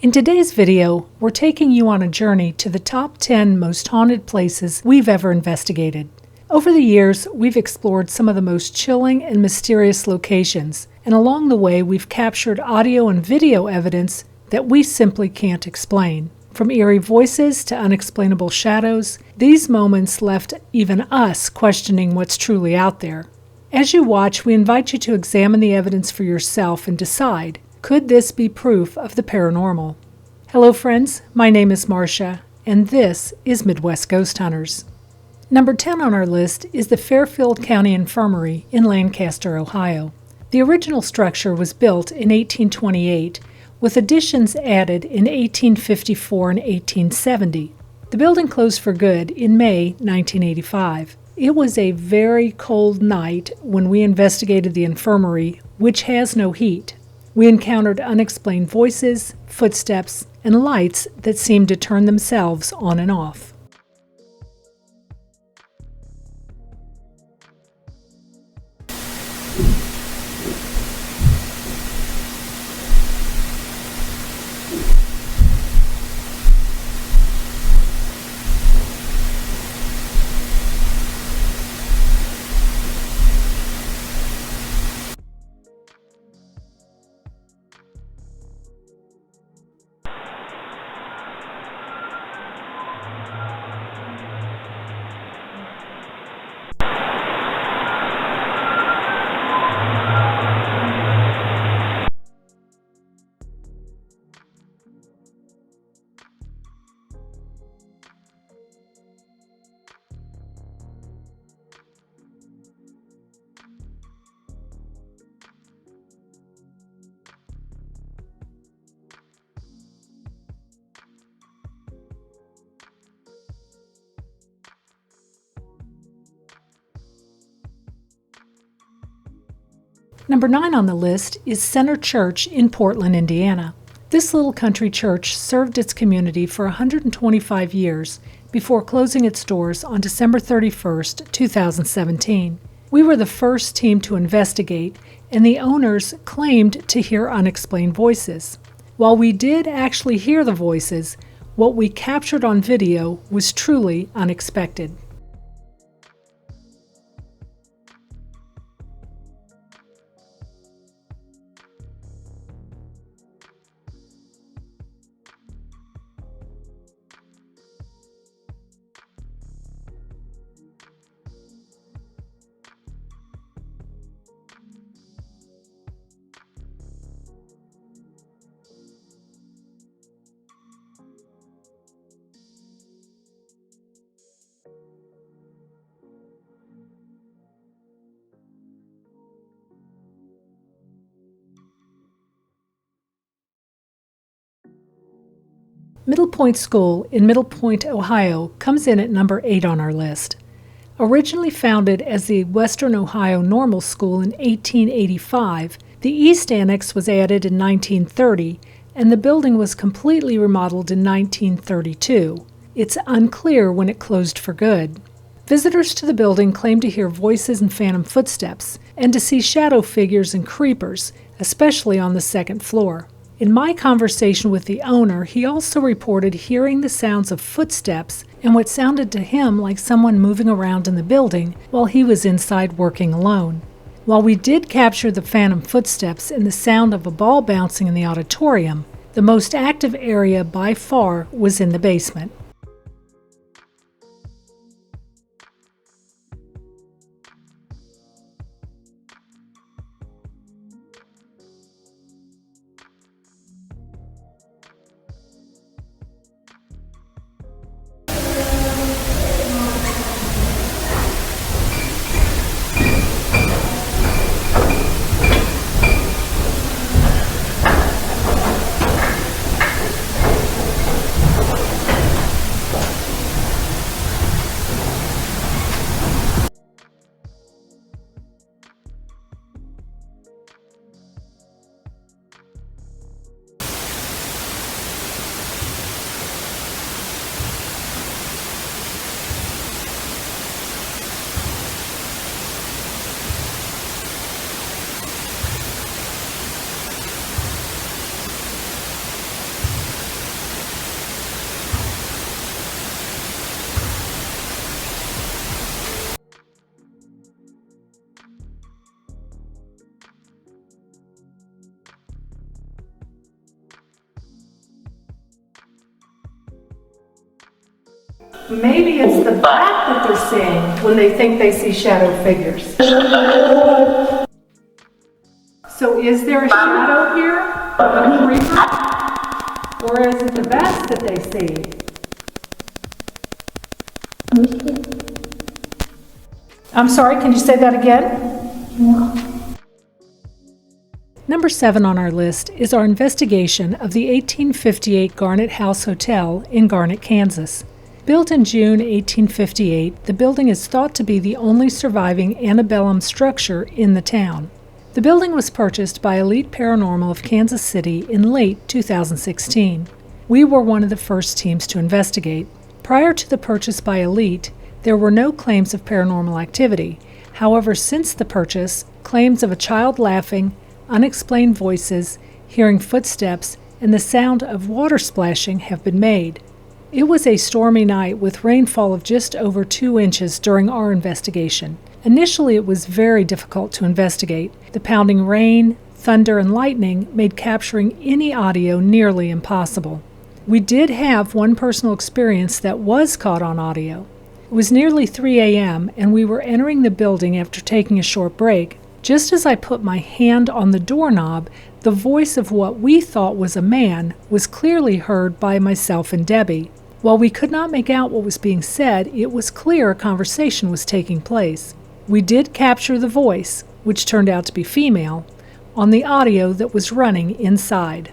In today's video, we're taking you on a journey to the top 10 most haunted places we've ever investigated. Over the years, we've explored some of the most chilling and mysterious locations, and along the way we've captured audio and video evidence that we simply can't explain. From eerie voices to unexplainable shadows, these moments left even us questioning what's truly out there. As you watch, we invite you to examine the evidence for yourself and decide, could this be proof of the paranormal? Hello friends, my name is Marcia, and this is Midwest Ghost Hunters. Number 10 on our list is the Fairfield County Infirmary in Lancaster, Ohio. The original structure was built in 1828, with additions added in 1854 and 1870. The building closed for good in May 1985. It was a very cold night when we investigated the infirmary, which has no heat. We encountered unexplained voices, footsteps, and lights that seemed to turn themselves on and off. Number 9 on the list is Center Church in Portland, Indiana. This little country church served its community for 125 years before closing its doors on December 31st, 2017. We were the first team to investigate, and the owners claimed to hear unexplained voices. While we did actually hear the voices, what we captured on video was truly unexpected. Middlepoint School in Middlepoint, Ohio comes in at number 8 on our list. Originally founded as the Western Ohio Normal School in 1885, the East Annex was added in 1930, and the building was completely remodeled in 1932. It's unclear when it closed for good. Visitors to the building claim to hear voices and phantom footsteps, and to see shadow figures and creepers, especially on the second floor. In my conversation with the owner, he also reported hearing the sounds of footsteps and what sounded to him like someone moving around in the building while he was inside working alone. While we did capture the phantom footsteps and the sound of a ball bouncing in the auditorium, the most active area by far was in the basement. Maybe it's the back that they're seeing when they think they see shadow figures. So is there a shadow here? A creeper? Or is it the vest that they see? I'm sorry, can you say that again? Number 7 on our list is our investigation of the 1858 Garnet House Hotel in Garnet, Kansas. Built in June 1858, the building is thought to be the only surviving antebellum structure in the town. The building was purchased by Elite Paranormal of Kansas City in late 2016. We were one of the first teams to investigate. Prior to the purchase by Elite, there were no claims of paranormal activity. However, since the purchase, claims of a child laughing, unexplained voices, hearing footsteps, and the sound of water splashing have been made. It was a stormy night with rainfall of just over 2 inches during our investigation. Initially, it was very difficult to investigate. The pounding rain, thunder, and lightning made capturing any audio nearly impossible. We did have one personal experience that was caught on audio. It was nearly 3 a.m., and we were entering the building after taking a short break. Just as I put my hand on the doorknob, the voice of what we thought was a man was clearly heard by myself and Debbie. While we could not make out what was being said, it was clear a conversation was taking place. We did capture the voice, which turned out to be female, on the audio that was running inside.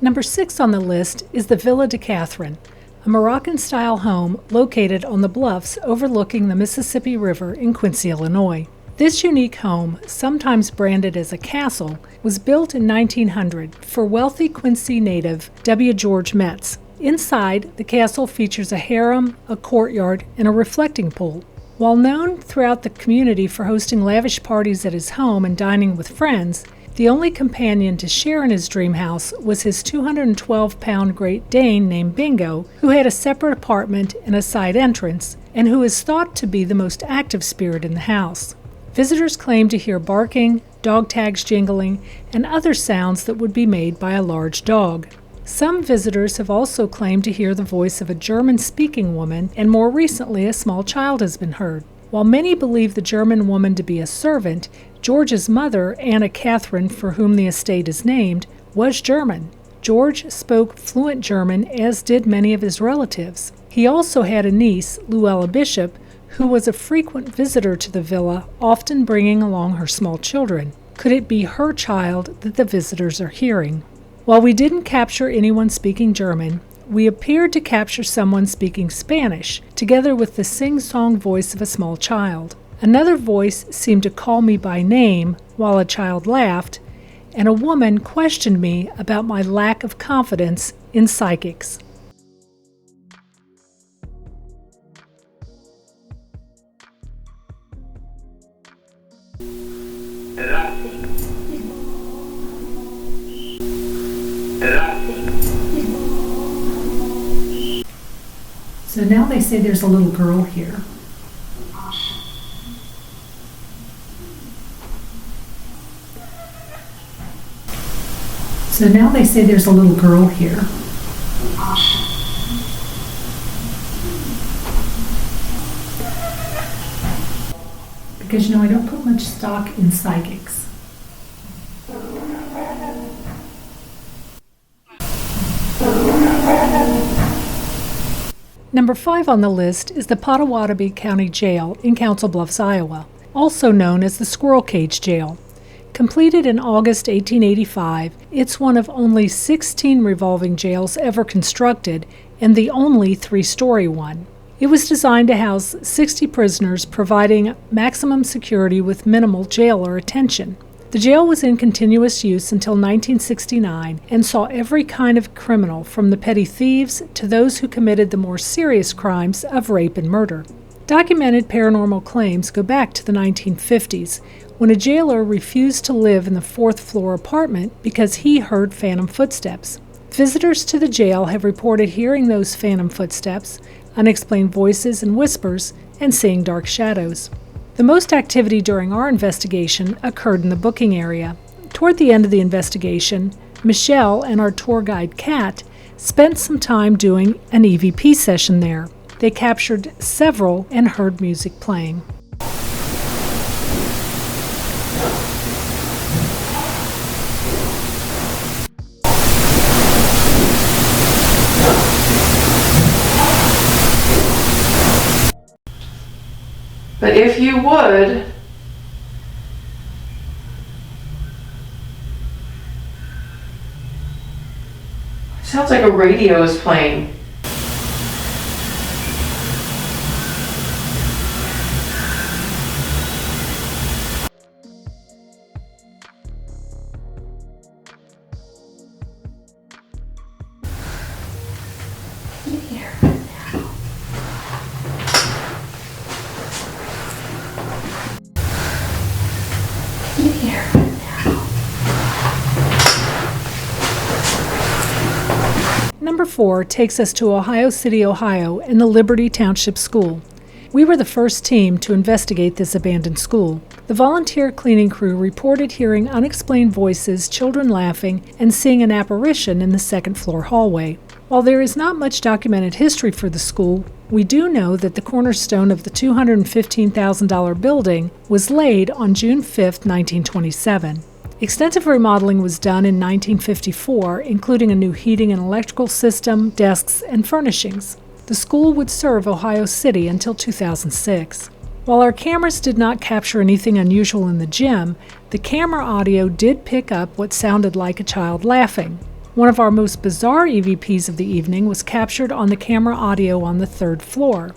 Number 6 on the list is the Villa de Catherine, a Moroccan-style home located on the bluffs overlooking the Mississippi River in Quincy, Illinois. This unique home, sometimes branded as a castle, was built in 1900 for wealthy Quincy native W. George Metz. Inside, the castle features a harem, a courtyard, and a reflecting pool. While known throughout the community for hosting lavish parties at his home and dining with friends, the only companion to share in his dream house was his 212-pound Great Dane named Bingo, who had a separate apartment and a side entrance, and who is thought to be the most active spirit in the house. Visitors claim to hear barking, dog tags jingling, and other sounds that would be made by a large dog. Some visitors have also claimed to hear the voice of a German-speaking woman, and more recently a small child has been heard. While many believe the German woman to be a servant, George's mother, Anna Catherine, for whom the estate is named, was German. George spoke fluent German, as did many of his relatives. He also had a niece, Luella Bishop, who was a frequent visitor to the villa, often bringing along her small children. Could it be her child that the visitors are hearing? While we didn't capture anyone speaking German, we appeared to capture someone speaking Spanish, together with the sing-song voice of a small child. Another voice seemed to call me by name while a child laughed, and a woman questioned me about my lack of confidence in psychics. So now they say there's a little girl here. So now they say there's a little girl here. Because I don't put much stock in psychics. Number 5 on the list is the Pottawattamie County Jail in Council Bluffs, Iowa, also known as the Squirrel Cage Jail. Completed in August 1885, it's one of only 16 revolving jails ever constructed and the only 3-story one. It was designed to house 60 prisoners, providing maximum security with minimal jailer attention. The jail was in continuous use until 1969 and saw every kind of criminal, from the petty thieves to those who committed the more serious crimes of rape and murder. Documented paranormal claims go back to the 1950s, when a jailer refused to live in the 4th-floor apartment because he heard phantom footsteps. Visitors to the jail have reported hearing those phantom footsteps, unexplained voices and whispers, and seeing dark shadows. The most activity during our investigation occurred in the booking area. Toward the end of the investigation, Michelle and our tour guide Kat spent some time doing an EVP session there. They captured several and heard music playing. But if you would, sounds like a radio is playing. Number 4 takes us to Ohio City, Ohio, and the Liberty Township School. We were the first team to investigate this abandoned school. The volunteer cleaning crew reported hearing unexplained voices, children laughing, and seeing an apparition in the second-floor hallway. While there is not much documented history for the school, we do know that the cornerstone of the $215,000 building was laid on June 5, 1927. Extensive remodeling was done in 1954, including a new heating and electrical system, desks, and furnishings. The school would serve Ohio City until 2006. While our cameras did not capture anything unusual in the gym, the camera audio did pick up what sounded like a child laughing. One of our most bizarre EVPs of the evening was captured on the camera audio on the 3rd floor.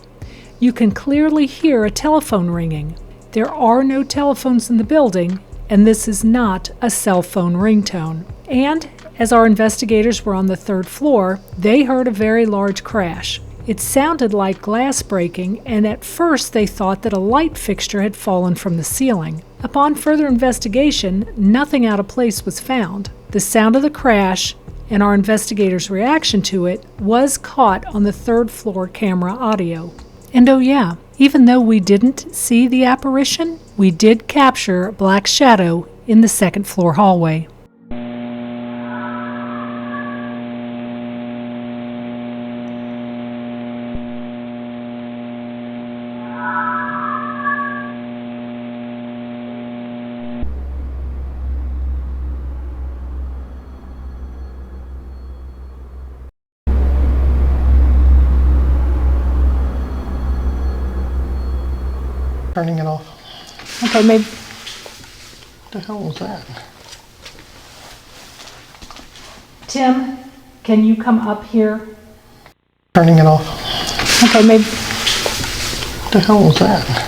You can clearly hear a telephone ringing. There are no telephones in the building, and this is not a cell phone ringtone. And as our investigators were on the 3rd floor, they heard a very large crash. It sounded like glass breaking, and at first they thought that a light fixture had fallen from the ceiling. Upon further investigation, nothing out of place was found. The sound of the crash and our investigators' reaction to it was caught on the 3rd floor camera audio. And oh yeah, even though we didn't see the apparition, we did capture a black shadow in the 2nd floor hallway. Turning it off. Okay, maybe. What the hell was that? Tim, can you come up here? Turning it off. Okay, maybe. What the hell was that?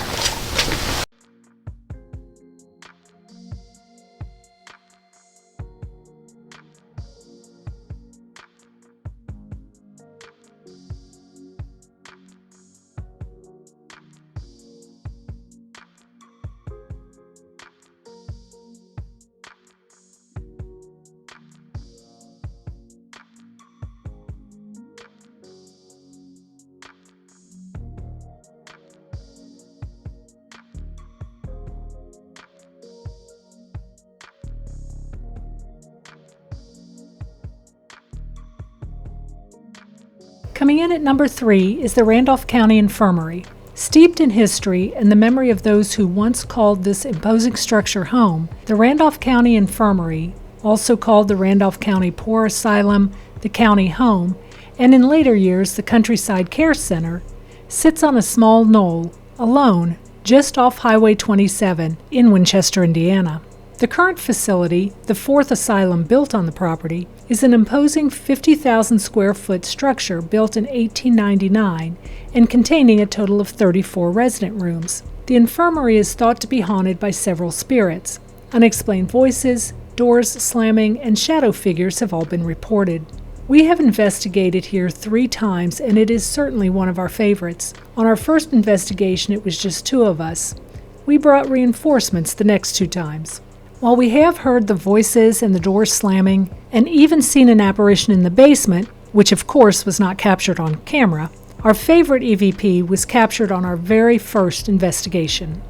Coming in at number 3 is the Randolph County Infirmary. Steeped in history and the memory of those who once called this imposing structure home, the Randolph County Infirmary, also called the Randolph County Poor Asylum, the County Home, and in later years the Countryside Care Center, sits on a small knoll, alone, just off Highway 27 in Winchester, Indiana. The current facility, the 4th asylum built on the property, is an imposing 50,000 square foot structure built in 1899 and containing a total of 34 resident rooms. The infirmary is thought to be haunted by several spirits. Unexplained voices, doors slamming, and shadow figures have all been reported. We have investigated here 3 times, and it is certainly one of our favorites. On our first investigation, it was just 2 of us. We brought reinforcements the next 2 times. While we have heard the voices and the doors slamming, and even seen an apparition in the basement, which of course was not captured on camera, our favorite EVP was captured on our very first investigation.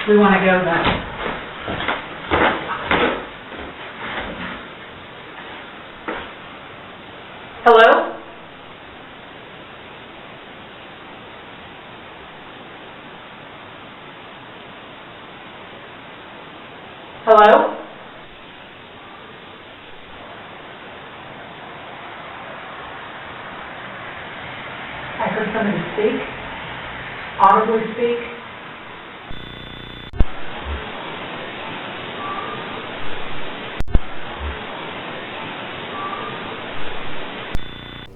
We want to go then. Hello? Hello? I heard somebody speak, audibly speak.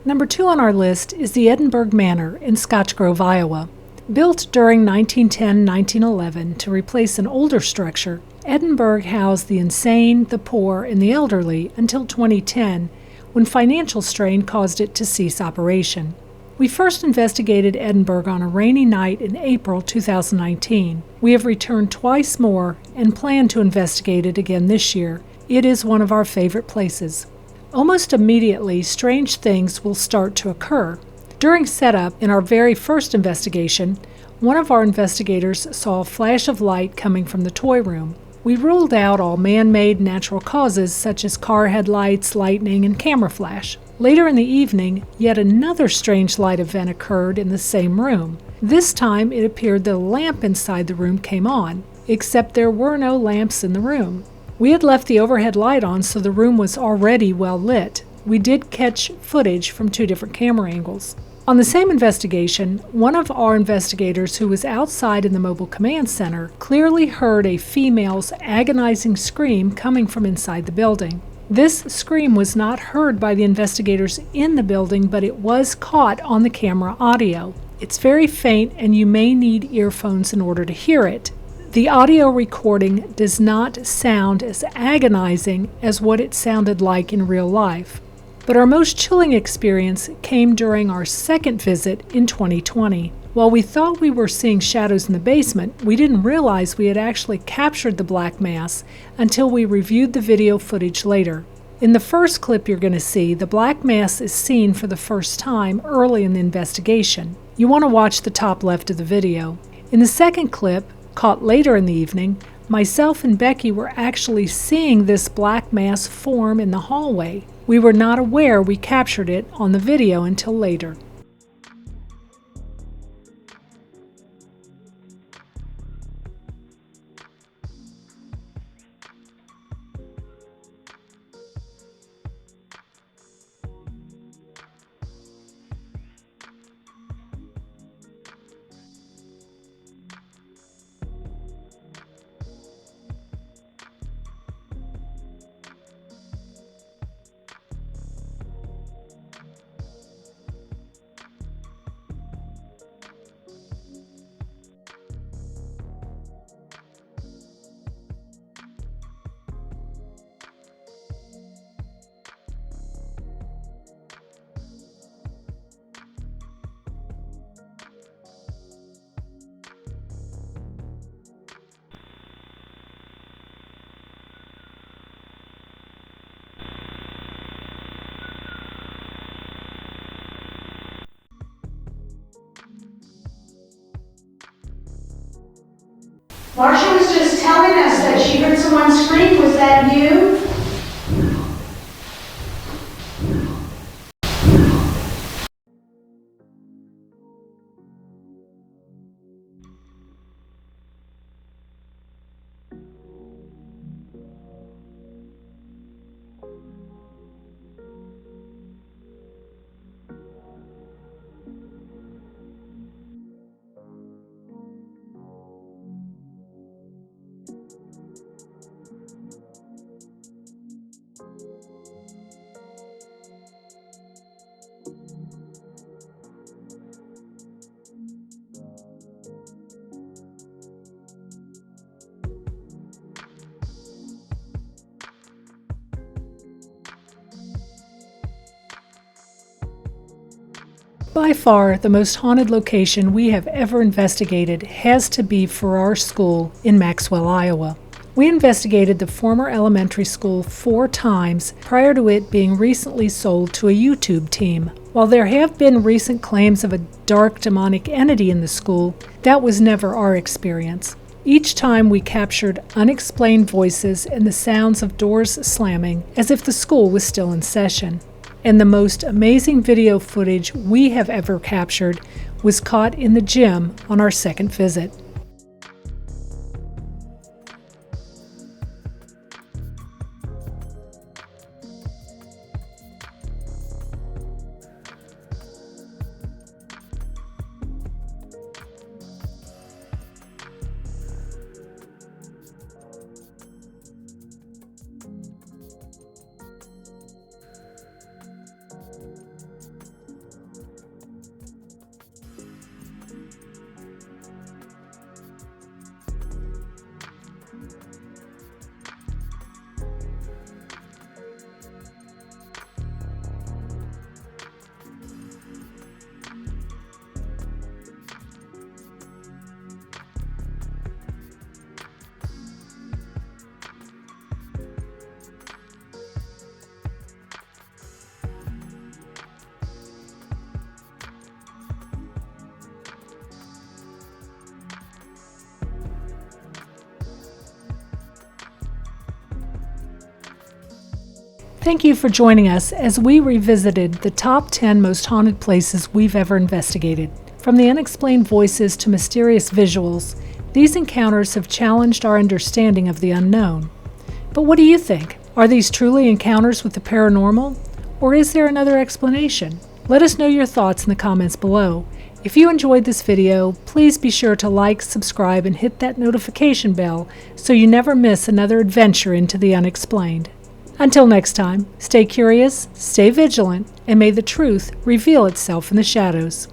Number 2 on our list is the Edinburg Manor in Scotch Grove, Iowa. Built during 1910-1911 to replace an older structure, Edinburg housed the insane, the poor, and the elderly until 2010, when financial strain caused it to cease operation. We first investigated Edinburg on a rainy night in April 2019. We have returned twice more and plan to investigate it again this year. It is one of our favorite places. Almost immediately, strange things will start to occur. During setup in our very first investigation, one of our investigators saw a flash of light coming from the toy room. We ruled out all man-made natural causes such as car headlights, lightning, and camera flash. Later in the evening, yet another strange light event occurred in the same room. This time it appeared that a lamp inside the room came on, except there were no lamps in the room. We had left the overhead light on, so the room was already well lit. We did catch footage from 2 different camera angles. On the same investigation, one of our investigators who was outside in the mobile command center clearly heard a female's agonizing scream coming from inside the building. This scream was not heard by the investigators in the building, but it was caught on the camera audio. It's very faint, and you may need earphones in order to hear it. The audio recording does not sound as agonizing as what it sounded like in real life. But our most chilling experience came during our second visit in 2020. While we thought we were seeing shadows in the basement, we didn't realize we had actually captured the black mass until we reviewed the video footage later. In the first clip you're going to see, the black mass is seen for the first time early in the investigation. You want to watch the top left of the video. In the second clip, caught later in the evening, myself and Becky were actually seeing this black mass form in the hallway. We were not aware we captured it on the video until later. Marsha was just telling us that she heard someone scream. Was that you? By far, the most haunted location we have ever investigated has to be for our school in Maxwell, Iowa. We investigated the former elementary school 4 times prior to it being recently sold to a YouTube team. While there have been recent claims of a dark demonic entity in the school, that was never our experience. Each time we captured unexplained voices and the sounds of doors slamming as if the school was still in session. And the most amazing video footage we have ever captured was caught in the gym on our second visit. Thank you for joining us as we revisited the top 10 most haunted places we've ever investigated. From the unexplained voices to mysterious visuals, these encounters have challenged our understanding of the unknown. But what do you think? Are these truly encounters with the paranormal? Or is there another explanation? Let us know your thoughts in the comments below. If you enjoyed this video, please be sure to like, subscribe, and hit that notification bell so you never miss another adventure into the unexplained. Until next time, stay curious, stay vigilant, and may the truth reveal itself in the shadows.